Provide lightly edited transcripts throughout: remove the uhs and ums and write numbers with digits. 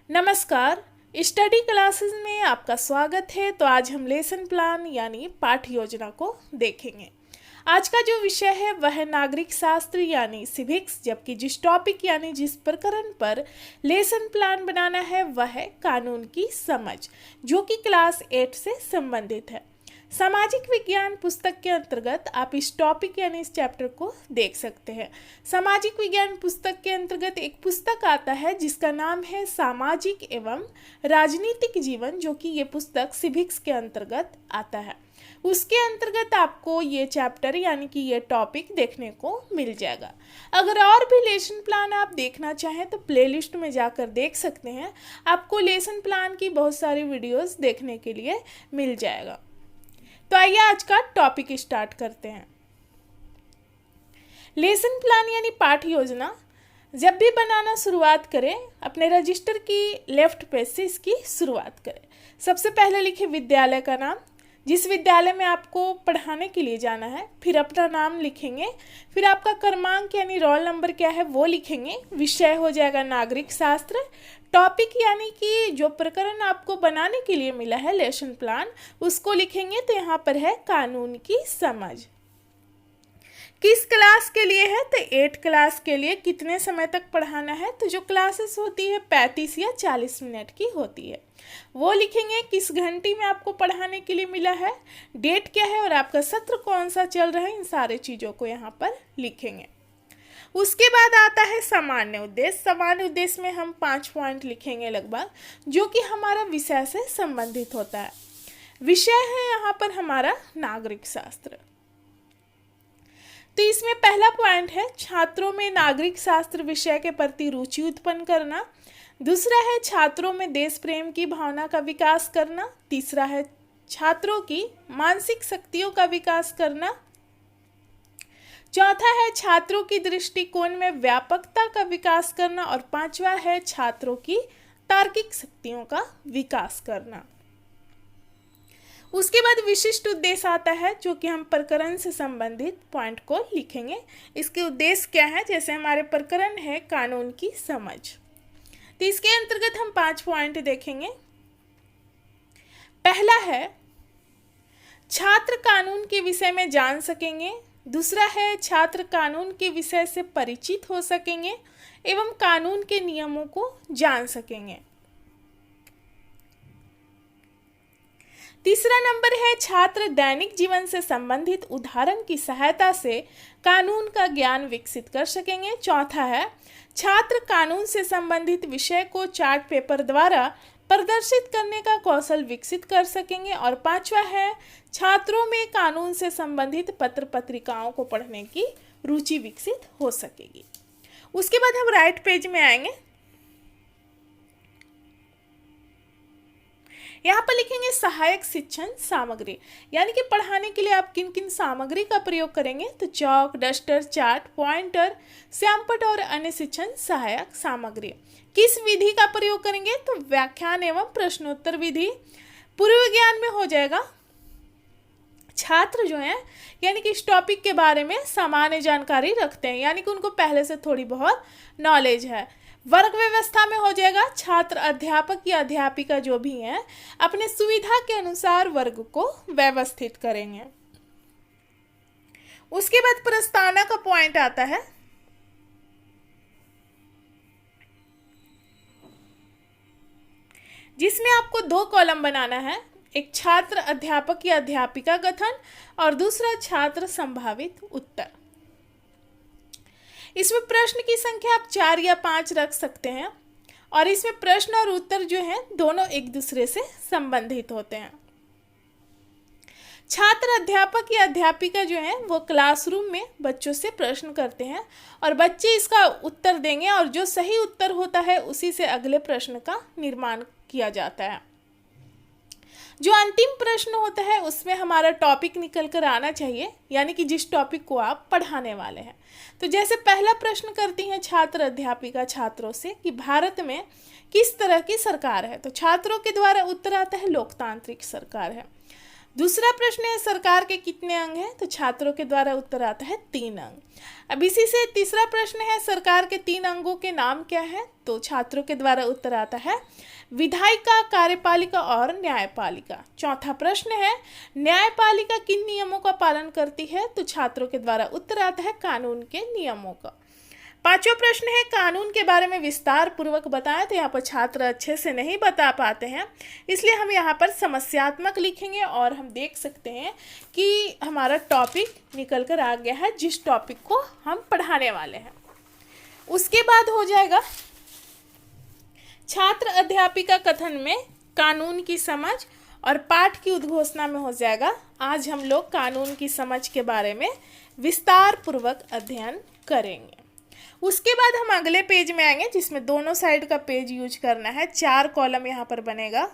नमस्कार। Study classes में आपका स्वागत है। तो आज हम लेसन प्लान यानी पाठ योजना को देखेंगे। आज का जो विषय है वह है नागरिक शास्त्र यानी सिविक्स, जबकि जिस टॉपिक यानी जिस प्रकरण पर लेसन प्लान बनाना है वह है कानून की समझ, जो कि क्लास 8 से संबंधित है। सामाजिक विज्ञान पुस्तक के अंतर्गत आप इस टॉपिक यानी इस चैप्टर को देख सकते हैं। सामाजिक विज्ञान पुस्तक के अंतर्गत एक पुस्तक आता है जिसका नाम है सामाजिक एवं राजनीतिक जीवन, जो कि ये पुस्तक सिविक्स के अंतर्गत आता है। उसके अंतर्गत आपको ये चैप्टर यानी कि ये टॉपिक देखने को मिल जाएगा। अगर और भी लेसन प्लान आप देखना चाहें तो प्लेलिस्ट में जाकर देख सकते हैं। आपको लेसन प्लान की बहुत सारी वीडियोस देखने के लिए मिल जाएगा। तो आइए आज का टॉपिक स्टार्ट करते हैं। लेसन प्लान यानी पाठ योजना जब भी बनाना शुरुआत करें, अपने रजिस्टर की लेफ्ट पेज से इसकी शुरुआत करें। सबसे पहले लिखें विद्यालय का नाम, जिस विद्यालय में आपको पढ़ाने के लिए जाना है, फिर अपना नाम लिखेंगे, फिर आपका क्रमांक यानी रोल नंबर क्या है वो लिखेंगे। विषय हो जाएगा नागरिक शास्त्र। टॉपिक यानी कि जो प्रकरण आपको बनाने के लिए मिला है लेसन प्लान, उसको लिखेंगे। तो यहाँ पर है कानून की समझ। किस क्लास के लिए है? तो 8 क्लास के लिए। कितने समय तक पढ़ाना है? तो जो क्लासेस होती है 35 या 40 मिनट की होती है, वो लिखेंगे। किस घंटी में आपको पढ़ाने के लिए मिला है, डेट क्या है और आपका सत्र कौन सा चल रहा है, इन सारे चीज़ों को यहाँ पर लिखेंगे। उसके बाद आता है सामान्य उद्देश्य। सामान्य उद्देश्य में हम 5 पॉइंट लिखेंगे लगभग, जो कि हमारा विषय से संबंधित होता है। विषय है यहाँ पर हमारा नागरिक शास्त्र। तो इसमें पहला पॉइंट है छात्रों में नागरिक शास्त्र विषय के प्रति रुचि उत्पन्न करना। दूसरा है छात्रों में देश प्रेम की भावना का विकास करना। तीसरा है छात्रों की मानसिक शक्तियों का विकास करना। चौथा है छात्रों की दृष्टिकोण में व्यापकता का विकास करना। और पांचवा है छात्रों की तार्किक शक्तियों का विकास करना। उसके बाद विशिष्ट उद्देश्य आता है, जो कि हम प्रकरण से संबंधित पॉइंट को लिखेंगे। इसके उद्देश्य क्या है? जैसे हमारे प्रकरण है कानून की समझ, तो इसके अंतर्गत हम 5 पॉइंट देखेंगे। पहला है छात्र कानून के विषय में जान सकेंगे। दूसरा है छात्र कानून के विषय से परिचित हो सकेंगे एवं कानून के नियमों को जान सकेंगे। तीसरा नंबर है छात्र दैनिक जीवन से संबंधित उदाहरण की सहायता से कानून का ज्ञान विकसित कर सकेंगे। चौथा है छात्र कानून से संबंधित विषय को चार्ट पेपर द्वारा प्रदर्शित करने का कौशल विकसित कर सकेंगे। और पांचवा है छात्रों में कानून से संबंधित पत्र पत्रिकाओं को पढ़ने की रुचि विकसित हो सकेगी। उसके बाद हम राइट पेज में आएंगे। यहाँ पर लिखेंगे सहायक शिक्षण सामग्री, यानी कि पढ़ाने के लिए आप किन किन सामग्री का प्रयोग करेंगे। तो चौक, डस्टर, चार्ट, पॉइंटर, श्यामपट्ट और अन्य शिक्षण सहायक सामग्री। किस विधि का प्रयोग करेंगे? तो व्याख्यान एवं प्रश्नोत्तर विधि। पूर्व विज्ञान में हो जाएगा छात्र जो है यानी कि इस टॉपिक के बारे में सामान्य जानकारी रखते हैं, यानी कि उनको पहले से थोड़ी बहुत नॉलेज है। वर्ग व्यवस्था में हो जाएगा छात्र अध्यापक या अध्यापिका जो भी हैं अपने सुविधा के अनुसार वर्ग को व्यवस्थित करेंगे। उसके बाद प्रस्तावना का पॉइंट आता है। जिसमें आपको 2 कॉलम बनाना है, एक छात्र अध्यापक या अध्यापिका गठन और दूसरा छात्र संभावित उत्तर। इसमें प्रश्न की संख्या आप 4 या 5 रख सकते हैं और इसमें प्रश्न और उत्तर जो है दोनों एक दूसरे से संबंधित होते हैं। छात्र अध्यापक या अध्यापिका जो है वो क्लासरूम में बच्चों से प्रश्न करते हैं और बच्चे इसका उत्तर देंगे और जो सही उत्तर होता है उसी से अगले प्रश्न का निर्माण किया जाता है। जो अंतिम प्रश्न होता है उसमें हमारा टॉपिक निकल कर आना चाहिए, यानी कि जिस टॉपिक को आप पढ़ाने वाले हैं। तो जैसे पहला प्रश्न करती हैं छात्र अध्यापिका छात्रों से कि भारत में किस तरह की सरकार है, तो छात्रों के द्वारा उत्तर आता है लोकतांत्रिक सरकार है। दूसरा प्रश्न है सरकार के कितने अंग हैं, तो छात्रों के द्वारा उत्तर आता है 3 अंग। अब इसी से तीसरा प्रश्न है सरकार के 3 अंगों के नाम क्या है, तो छात्रों के द्वारा उत्तर आता है विधायिका, कार्यपालिका और न्यायपालिका। चौथा प्रश्न है न्यायपालिका किन नियमों का पालन करती है, तो छात्रों के द्वारा उत्तर आता है कानून के नियमों का। पांचवा प्रश्न है कानून के बारे में विस्तार पूर्वक बताएं, तो यहाँ पर छात्र अच्छे से नहीं बता पाते हैं, इसलिए हम यहाँ पर समस्यात्मक लिखेंगे और हम देख सकते हैं कि हमारा टॉपिक निकल कर आ गया है जिस टॉपिक को हम पढ़ाने वाले हैं। उसके बाद हो जाएगा छात्र अध्यापिका कथन में कानून की समझ, और पाठ की उद्घोषणा में हो जाएगा आज हम लोग कानून की समझ के बारे में विस्तार पूर्वक अध्ययन करेंगे। उसके बाद हम अगले पेज में आएंगे जिसमें दोनों साइड का पेज यूज करना है। 4 कॉलम यहाँ पर बनेगा,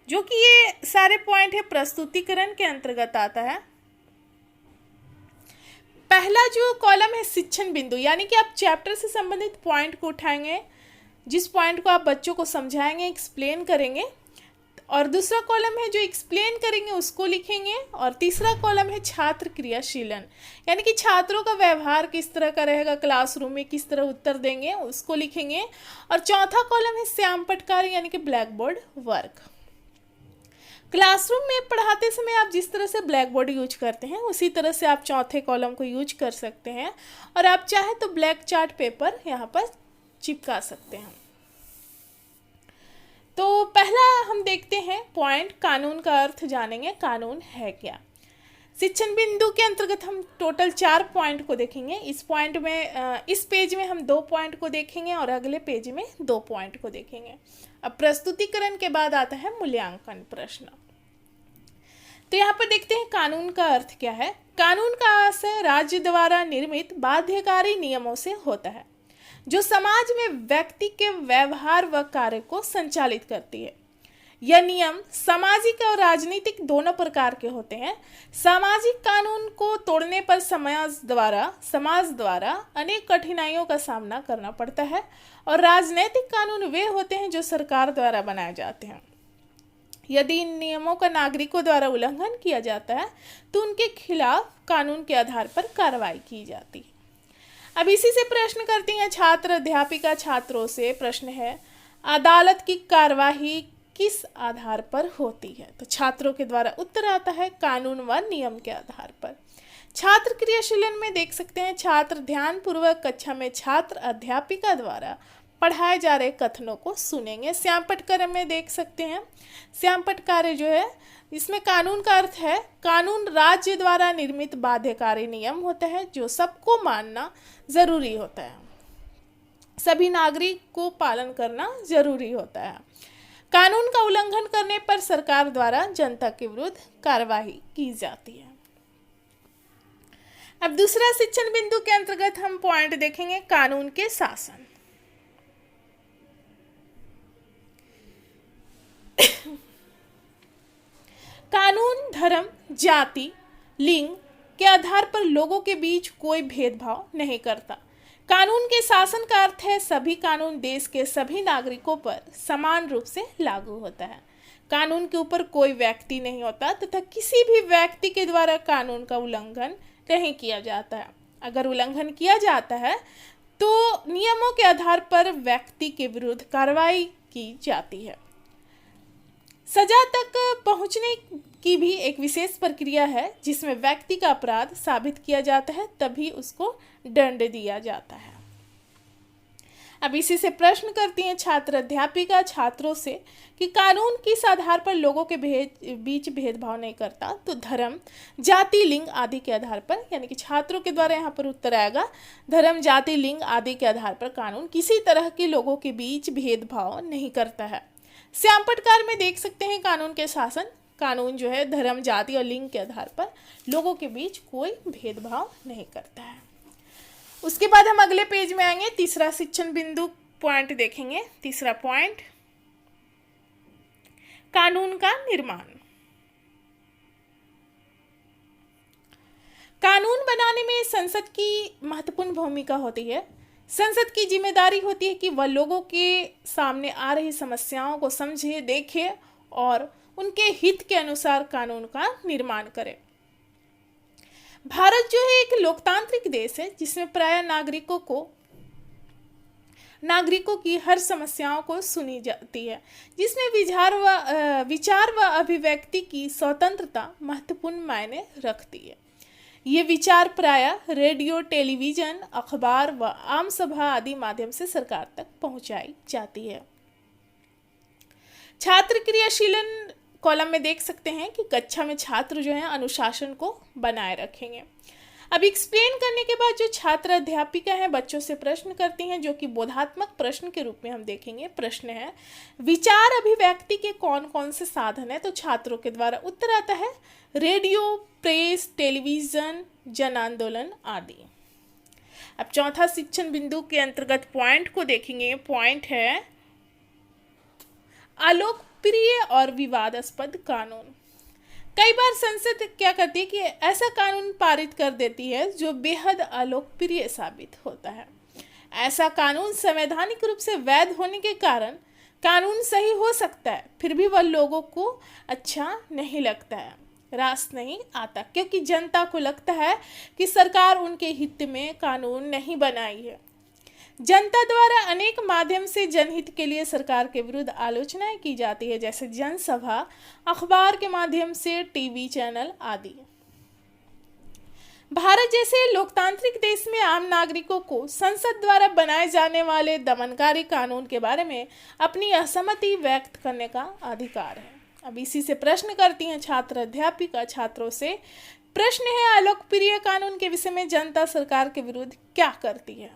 जो कि ये सारे पॉइंट है प्रस्तुतिकरण के अंतर्गत आता है। पहला जो कॉलम है शिक्षण बिंदु, यानी कि आप चैप्टर से संबंधित पॉइंट को उठाएंगे, जिस पॉइंट को आप बच्चों को समझाएंगे, एक्सप्लेन करेंगे, और दूसरा कॉलम है जो एक्सप्लेन करेंगे उसको लिखेंगे, और तीसरा कॉलम है छात्र क्रियाशीलन, यानी कि छात्रों का व्यवहार किस तरह का रहेगा, क्लासरूम में किस तरह उत्तर देंगे उसको लिखेंगे, और चौथा कॉलम है श्याम पटकारी यानी कि ब्लैक बोर्ड वर्क। क्लासरूम में पढ़ाते समय आप जिस तरह से ब्लैक बोर्ड यूज करते हैं उसी तरह से आप चौथे कॉलम को यूज कर सकते हैं, और आप चाहे तो ब्लैक चार्ट पेपर यहाँ पर चिपका सकते हैं। तो पहला हम देखते हैं पॉइंट, कानून का अर्थ जानेंगे, कानून है क्या। शिक्षण बिंदु के अंतर्गत हम टोटल 4 पॉइंट को देखेंगे। इस पॉइंट में इस पेज में हम 2 पॉइंट को देखेंगे और अगले पेज में 2 पॉइंट को देखेंगे। अब प्रस्तुतिकरण के बाद आता है मूल्यांकन प्रश्न। तो यहाँ पर देखते हैं कानून का अर्थ क्या है। कानून का आशय राज्य द्वारा निर्मित बाध्यकारी नियमों से होता है जो समाज में व्यक्ति के व्यवहार व कार्य को संचालित करती है। यह नियम सामाजिक और राजनीतिक दोनों प्रकार के होते हैं। सामाजिक कानून को तोड़ने पर समाज द्वारा अनेक कठिनाइयों का सामना करना पड़ता है, और राजनीतिक कानून वे होते हैं जो सरकार द्वारा बनाए जाते हैं। यदि इन नियमों का नागरिकों द्वारा उल्लंघन किया जाता है तो उनके खिलाफ कानून के आधार पर कार्रवाई की जाती है। अब इसी से प्रश्न करती हैं छात्र अध्यापिका छात्रों से। प्रश्न है अदालत की कार्यवाही किस आधार पर होती है, तो छात्रों के द्वारा उत्तर आता है कानून व नियम के आधार पर। छात्र क्रियाशीलन में देख सकते हैं छात्र ध्यानपूर्वक कक्षा में छात्र अध्यापिका द्वारा पढ़ाए जा रहे कथनों को सुनेंगे। श्याम पटकार में देख सकते हैं, श्याम पटकार जो है इसमें कानून का अर्थ है कानून राज्य द्वारा निर्मित बाध्यकारी नियम होता है जो सबको मानना जरूरी होता है, सभी नागरिक को पालन करना जरूरी होता है। कानून का उल्लंघन करने पर सरकार द्वारा जनता के विरुद्ध कार्यवाही की जाती है। अब दूसरा शिक्षण बिंदु के अंतर्गत हम पॉइंट देखेंगे कानून के शासन। कानून धर्म, जाति, लिंग के आधार पर लोगों के बीच कोई भेदभाव नहीं करता। कानून के शासन का अर्थ है सभी कानून देश के सभी नागरिकों पर समान रूप से लागू होता है। कानून के ऊपर कोई व्यक्ति नहीं होता तथा किसी भी व्यक्ति के द्वारा कानून का उल्लंघन नहीं किया जाता है। अगर उल्लंघन किया जाता है तो नियमों के आधार पर व्यक्ति के विरुद्ध कार्रवाई की जाती है। सजा तक पहुंचने की भी एक विशेष प्रक्रिया है जिसमें व्यक्ति का अपराध साबित किया जाता है तभी उसको दंड दिया जाता है। अब इसी से प्रश्न करती हैं छात्र अध्यापिका छात्रों से कि कानून किस आधार पर लोगों के बीच भेदभाव नहीं करता, तो धर्म, जाति, लिंग आदि के आधार पर, यानी कि छात्रों के द्वारा यहाँ पर उत्तर आएगा धर्म, जाति, लिंग आदि के आधार पर कानून किसी तरह के लोगों के बीच भेदभाव नहीं करता है। श्याम पटकार में देख सकते हैं कानून के शासन, कानून जो है धर्म, जाति और लिंग के आधार पर लोगों के बीच कोई भेदभाव नहीं करता है। उसके बाद हम अगले पेज में आएंगे, तीसरा शिक्षण बिंदु पॉइंट देखेंगे। तीसरा पॉइंट कानून का निर्माण। कानून बनाने में संसद की महत्वपूर्ण भूमिका होती है। संसद की जिम्मेदारी होती है कि वह लोगों के सामने आ रही समस्याओं को समझे, देखे और उनके हित के अनुसार कानून का निर्माण करें। भारत जो है एक लोकतांत्रिक देश है जिसमें प्राय नागरिकों की हर समस्याओं को सुनी जाती है, जिसमें विचार व अभिव्यक्ति की स्वतंत्रता महत्वपूर्ण मायने रखती है। ये विचार प्रायः रेडियो, टेलीविजन, अखबार व आम सभा आदि माध्यम से सरकार तक पहुंचाई जाती है। छात्र क्रियाशीलन कॉलम में देख सकते हैं कि कक्षा में छात्र जो है अनुशासन को बनाए रखेंगे। अब एक्सप्लेन करने के बाद जो छात्र अध्यापिका है बच्चों से प्रश्न करती हैं, जो कि बोधात्मक प्रश्न के रूप में हम देखेंगे। प्रश्न है, विचार अभिव्यक्ति के कौन कौन से साधन है? तो छात्रों के द्वारा उत्तर आता है रेडियो, प्रेस, टेलीविजन, जन आंदोलन आदि। अब चौथा शिक्षण बिंदु के अंतर्गत पॉइंट को देखेंगे। पॉइंट है अलोकप्रिय और विवादास्पद कानून। कई बार संसद क्या करती है कि ऐसा कानून पारित कर देती है जो बेहद अलोकप्रिय साबित होता है। ऐसा कानून संवैधानिक रूप से वैध होने के कारण कानून सही हो सकता है, फिर भी वह लोगों को अच्छा नहीं लगता है, रास नहीं आता, क्योंकि जनता को लगता है कि सरकार उनके हित में कानून नहीं बनाई है। जनता द्वारा अनेक माध्यम से जनहित के लिए सरकार के विरुद्ध आलोचनाएं की जाती है, जैसे जनसभा, अखबार के माध्यम से, टीवी चैनल आदि। भारत जैसे लोकतांत्रिक देश में आम नागरिकों को संसद द्वारा बनाए जाने वाले दमनकारी कानून के बारे में अपनी असहमति व्यक्त करने का अधिकार है। अब इसी से प्रश्न करती हैं छात्र अध्यापिका छात्रों से। प्रश्न है, अलोकप्रिय कानून के विषय में जनता सरकार के विरुद्ध क्या करती है?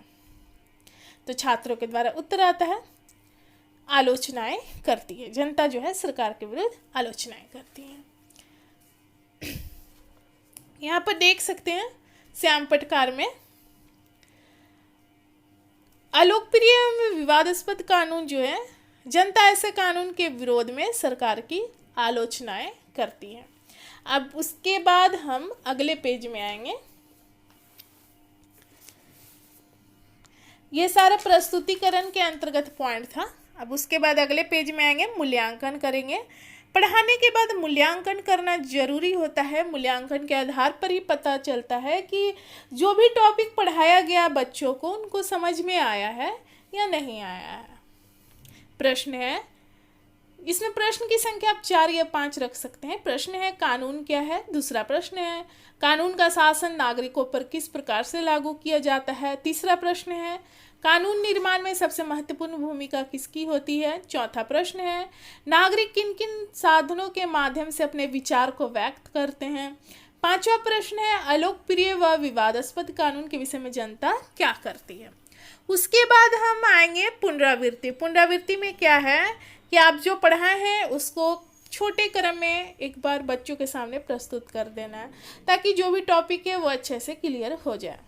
तो छात्रों के द्वारा उत्तर आता है आलोचनाएं करती है। जनता जो है सरकार के विरुद्ध आलोचनाएं करती है। यहाँ पर देख सकते हैं श्याम पटकार में अलोकप्रिय एवं विवादास्पद कानून जो है, जनता ऐसे कानून के विरोध में सरकार की आलोचनाएं करती है। अब उसके बाद हम अगले पेज में आएंगे। ये सारा प्रस्तुतिकरण के अंतर्गत पॉइंट था। अब उसके बाद अगले पेज में आएंगे, मूल्यांकन करेंगे। पढ़ाने के बाद मूल्यांकन करना जरूरी होता है। मूल्यांकन के आधार पर ही पता चलता है कि जो भी टॉपिक पढ़ाया गया बच्चों को उनको समझ में आया है या नहीं आया है। प्रश्न है, इसमें प्रश्न की संख्या आप 4 या 5 रख सकते हैं। प्रश्न है, कानून क्या है? दूसरा प्रश्न है, कानून का शासन नागरिकों पर किस प्रकार से लागू किया जाता है? तीसरा प्रश्न है, कानून निर्माण में सबसे महत्वपूर्ण भूमिका किसकी होती है? चौथा प्रश्न है, नागरिक किन किन साधनों के माध्यम से अपने विचार को व्यक्त करते हैं? पांचवा प्रश्न है, अलोकप्रिय व विवादास्पद कानून के विषय में जनता क्या करती है? उसके बाद हम आएंगे पुनरावृत्ति। पुनरावृत्ति में क्या है कि आप जो पढ़ाए हैं उसको छोटे क्रम में एक बार बच्चों के सामने प्रस्तुत कर देना है, ताकि जो भी टॉपिक है वो अच्छे से क्लियर हो जाए।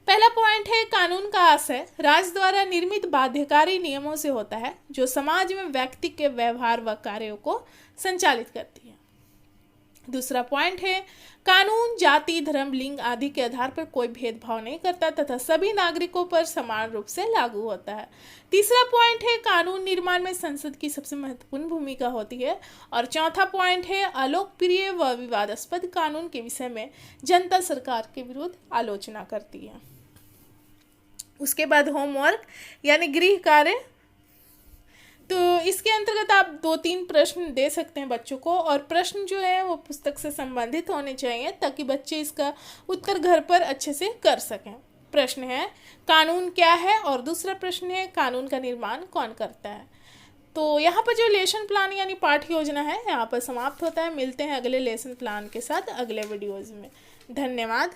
पहला पॉइंट है, कानून का आशय राज्य द्वारा निर्मित बाध्यकारी नियमों से होता है जो समाज में व्यक्ति के व्यवहार व कार्यों को संचालित करती है। दूसरा पॉइंट है, कानून जाति, धर्म, लिंग आदि के आधार पर कोई भेदभाव नहीं करता तथा सभी नागरिकों पर समान रूप से लागू होता है। तीसरा पॉइंट है, कानून निर्माण में संसद की सबसे महत्वपूर्ण भूमिका होती है। और चौथा पॉइंट है, अलोकप्रिय व विवादास्पद कानून के विषय में जनता सरकार के विरुद्ध आलोचना करती है। उसके बाद होमवर्क यानी गृह कार्य, तो इसके अंतर्गत आप 2-3 प्रश्न दे सकते हैं बच्चों को, और प्रश्न जो है वो पुस्तक से संबंधित होने चाहिए ताकि बच्चे इसका उत्तर घर पर अच्छे से कर सकें। प्रश्न है, कानून क्या है? और दूसरा प्रश्न है, कानून का निर्माण कौन करता है? तो यहाँ पर जो लेसन प्लान यानी पाठ योजना है यहाँ पर समाप्त होता है। मिलते हैं अगले लेसन प्लान के साथ अगले वीडियोज़ में। धन्यवाद।